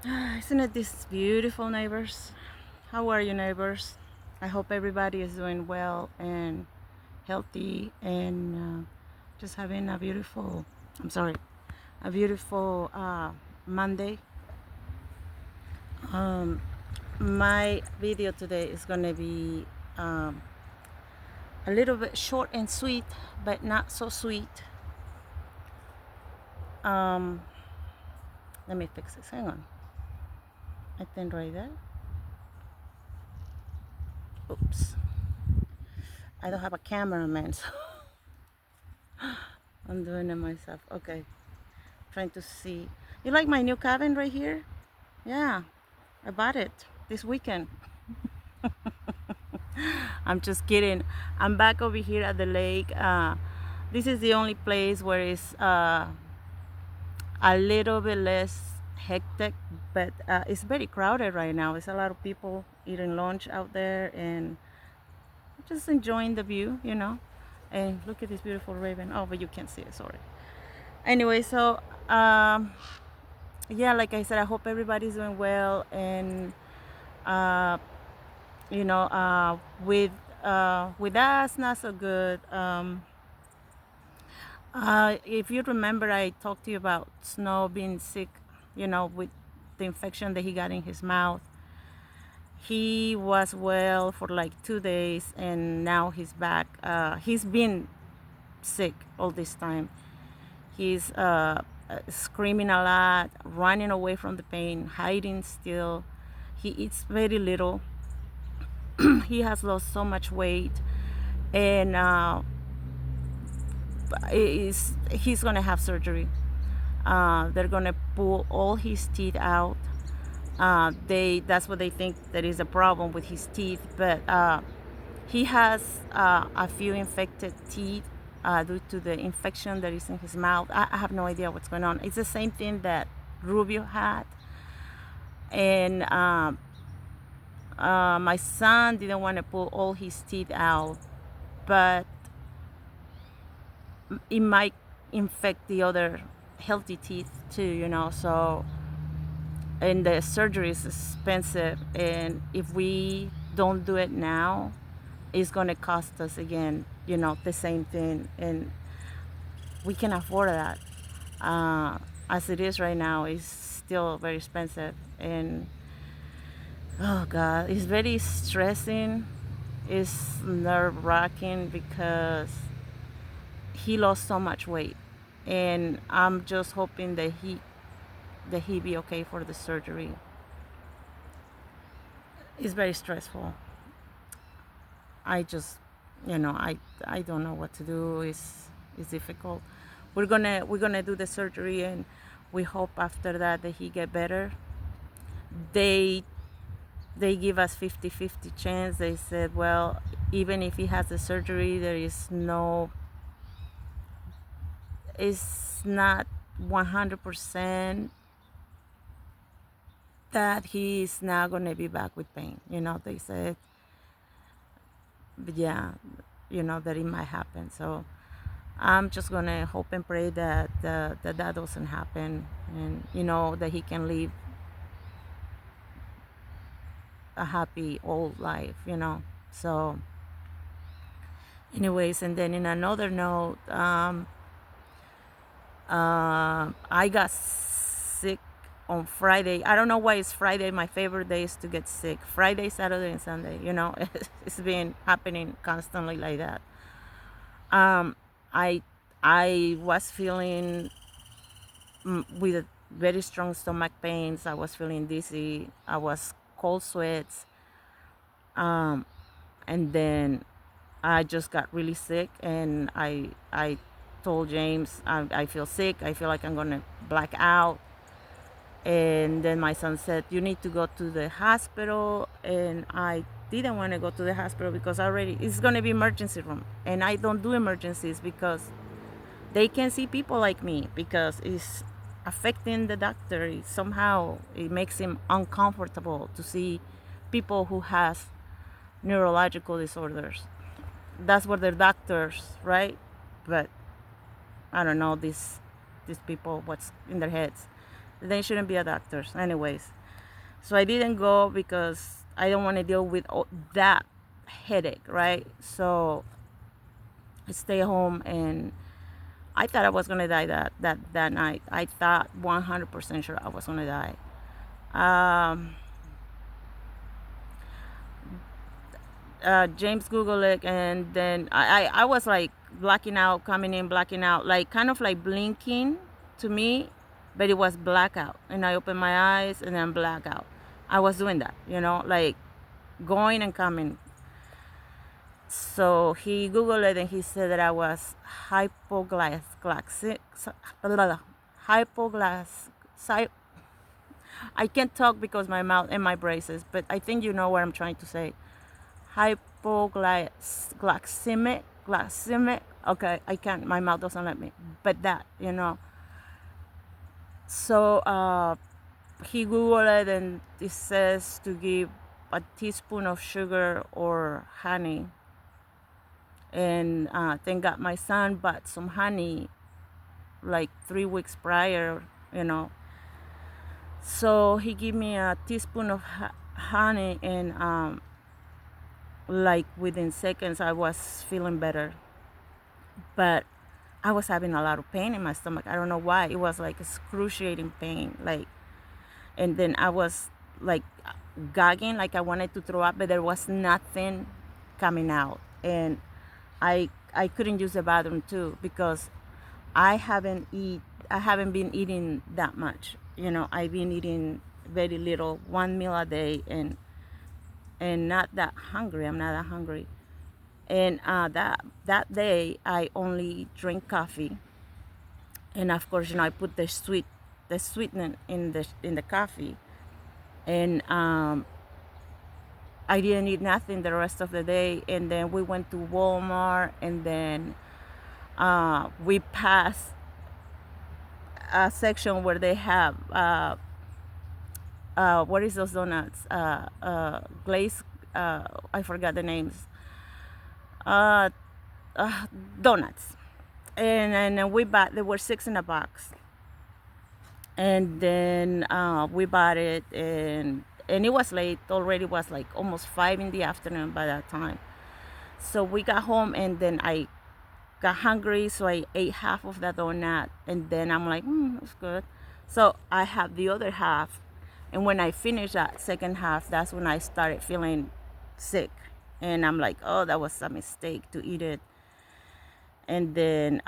Isn't it this beautiful, neighbors? How are you, neighbors? I hope everybody is doing well and healthy and just having a beautiful, I'm sorry, a beautiful Monday. Um, my video today is going to be um, a little bit short and sweet, but not so sweet. Um, Let me fix this. Hang on. I think right there. Oops. I don't have a cameraman, so I'm doing it myself. Okay. Trying to see. You like my new cabin right here? Yeah, I bought it this weekend. I'm just kidding. I'm back over here at the lake. This is the only place where it's a little bit less hectic, but it's very crowded right now. It's a lot of people eating lunch out there and just enjoying the view. And look at this beautiful raven. Oh, but you can't see it, sorry. Anyway, so yeah, like I said, I hope everybody's doing well. And uh, with us, not so good. If you remember, I talked to you about Snow being sick, with the infection that he got in his mouth. He was well for like 2 days, and now he's back. He's been sick all this time. He's screaming a lot, running away from the pain, hiding still. He eats very little. He has lost so much weight, and he's gonna have surgery. They're gonna pull all his teeth out. That's what they think that is a problem with his teeth, but he has a few infected teeth due to the infection that is in his mouth. I have no idea what's going on. It's the same thing that Rubio had, and my son didn't want to pull all his teeth out, but it might infect the other healthy teeth too. So, and the surgery is expensive, and if we don't do it now, it's going to cost us again, the same thing, and we can afford that. As it is right now, it's still very expensive, and oh god, it's very stressing. It's nerve-wracking because he lost so much weight, and I'm just hoping that he be okay for the surgery. It's very stressful. I just, I don't know what to do. It's difficult. We're gonna do the surgery, and we hope after that he get better. They they give us 50-50 chance. They said, well, even if he has the surgery, there is no, it's not 100% that he's not gonna be back with pain. They said, but yeah, that it might happen. So I'm just gonna hope and pray that doesn't happen, and that he can live a happy old life. So, anyways, and then in another note, I got sick on Friday. I don't know why it's Friday. My favorite day is to get sick. Friday, Saturday, and Sunday. It's been happening constantly like that. Um, I I was feeling with very strong stomach pains. I was feeling dizzy. I was cold sweats. Um, and then I just got really sick, and I told James I feel sick. I feel like I'm gonna black out. And then my son said, you need to go to the hospital, and I didn't want to go to the hospital because already it's gonna be emergency room, and I don't do emergencies because they can see people like me because it's affecting the doctor. Somehow it makes him uncomfortable to see people who has neurological disorders. That's what they're doctors, right? But I don't know these people what's in their heads. they shouldn't be a doctors anyways. So I didn't go because I don't want to deal with that headache, right? So I stay home, and I thought I was gonna die that night. I thought 100% sure I was gonna die. Um, James Google it, and then I was like blacking out, coming in, blacking out, like kind of like blinking to me, but it was blackout. And I opened my eyes and then blackout. I was doing that, like going and coming. So he Googled it and he said that I was hypoglycemic. Hypoglass. I can't talk because my mouth and my braces, but I think you know what I'm trying to say. Glycemic. Okay, I can't. My mouth doesn't let me. But that. So he Googled it and it says to give a teaspoon of sugar or honey. And thank God my son bought some honey like 3 weeks prior, you know. So he gave me a teaspoon of honey, and like within seconds I was feeling better. But I was having a lot of pain in my stomach. I don't know why. It was like excruciating pain. And then I was like gagging, like I wanted to throw up, but there was nothing coming out. And I couldn't use the bathroom too because I haven't been eating that much. I've been eating very little, one meal a day, and not that hungry. I'm not that hungry. And that day I only drink coffee, and of course, I put the sweetener in the coffee, and I didn't eat nothing the rest of the day. And then we went to Walmart, and then we passed a section where they have what is those donuts? Glaze. I forgot the names. Uh, Donuts. And we bought. There were 6 in a box. And then we bought it, and it was late already. It was like almost 5 in the afternoon by that time. So we got home, and then I got hungry, so I ate half of the donut, and then I'm like, that's good. So I have the other half, and when I finished that second half, that's when I started feeling sick, and I'm like, oh, that was a mistake to eat it. And then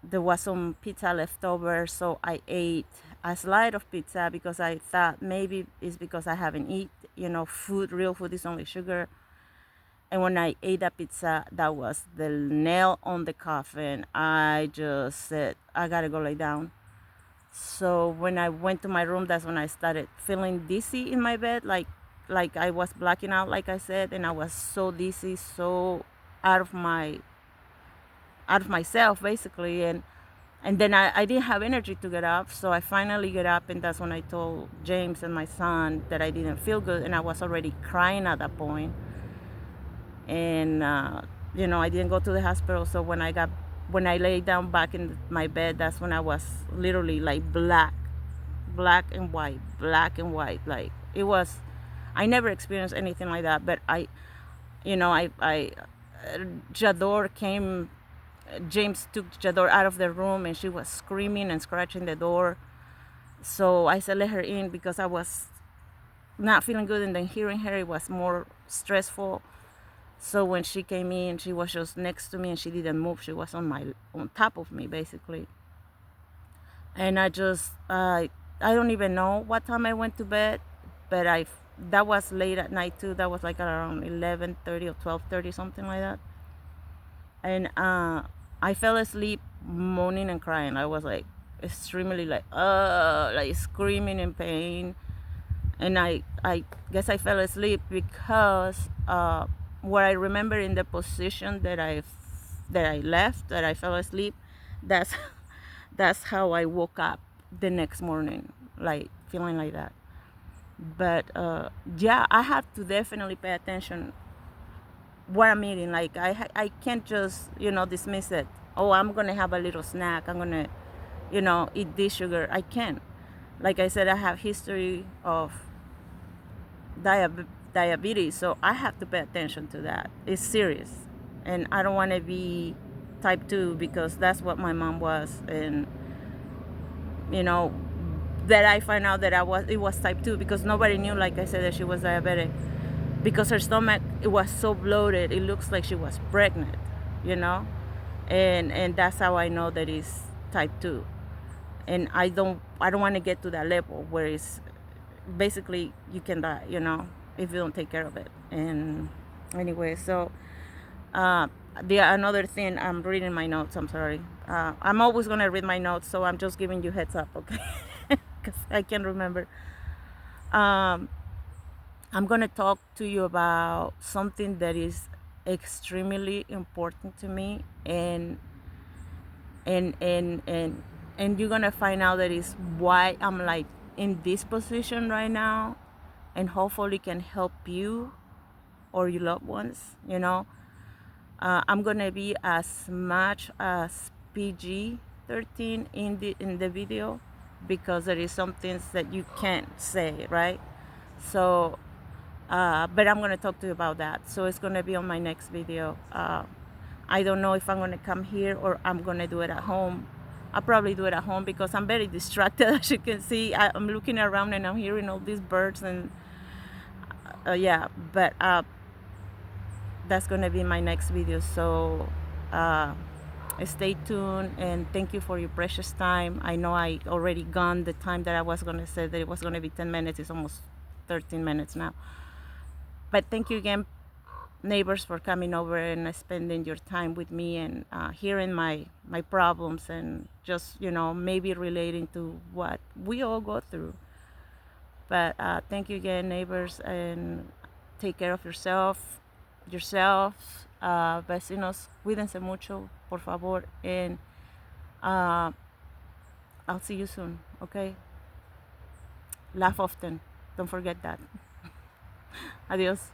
there was some pizza left over, so I ate a slide of pizza because I thought maybe it's because I haven't eaten, food. Real food is only sugar. And when I ate that pizza, that was the nail on the coffin. I just said, I gotta go lay down. So when I went to my room, that's when I started feeling dizzy in my bed, like I was blacking out, like I said, and I was so dizzy, so out of myself, basically. And then I didn't have energy to get up, so I finally get up, and that's when I told James and my son that I didn't feel good, and I was already crying at that point. And I didn't go to the hospital. So when I laid down back in my bed, that's when I was literally like black and white, black and white. Like it was, I never experienced anything like that. But Jador came. James took Jador out of the room, and she was screaming and scratching the door. So I said, let her in, because I was not feeling good, and then hearing her, it was more stressful. So when she came in, she was just next to me, and she didn't move. She was on top of me, basically. And I don't even know what time I went to bed, but that was late at night too. That was like around 11:30 or 12:30, something like that. And I fell asleep moaning and crying. I was like extremely like screaming in pain. And I guess I fell asleep because what I remember in the position that I left, that I fell asleep, that's that's how I woke up the next morning, like feeling like that. But yeah, I have to definitely pay attention what I'm eating. Like I can't just dismiss it. Oh, I'm gonna have a little snack. I'm gonna eat this sugar. I can't. Like I said, I have history of diabetes, so I have to pay attention to that. It's serious, and I don't want to be type 2 because that's what my mom was. And you know that I find out that it was type 2 because nobody knew, like I said, that she was diabetic, because her stomach, it was so bloated, it looks like she was pregnant, you know and that's how I know that it's type 2. And I don't want to get to that level where it's basically you can die, if you don't take care of it. And anyway, so uh, the another thing, I'm reading my notes. I'm sorry. I'm always gonna read my notes, so I'm just giving you heads up, okay? Because I can't remember. Um, I'm gonna talk to you about something that is extremely important to me, and and and and you're gonna find out that is why I'm like in this position right now, and hopefully can help you or your loved ones. I'm gonna be as much as PG-13 in the video, because there is some things that you can't say, right? So, but I'm gonna talk to you about that. So it's gonna be on my next video. I don't know if I'm gonna come here or I'm gonna do it at home. I'll probably do it at home because I'm very distracted. As you can see, I'm looking around and I'm hearing all these birds, and yeah. But that's gonna be my next video. So uh, stay tuned, and thank you for your precious time. I know I already gone the time that I was gonna say that it was gonna be 10 minutes. It's almost 13 minutes now. But thank you again, neighbors, for coming over and spending your time with me, and hearing my problems, and just maybe relating to what we all go through. But thank you again, neighbors, and take care of yourself, vecinos, cuídense mucho, por favor, and uh, I'll see you soon, okay? Laugh often, don't forget that. Adios.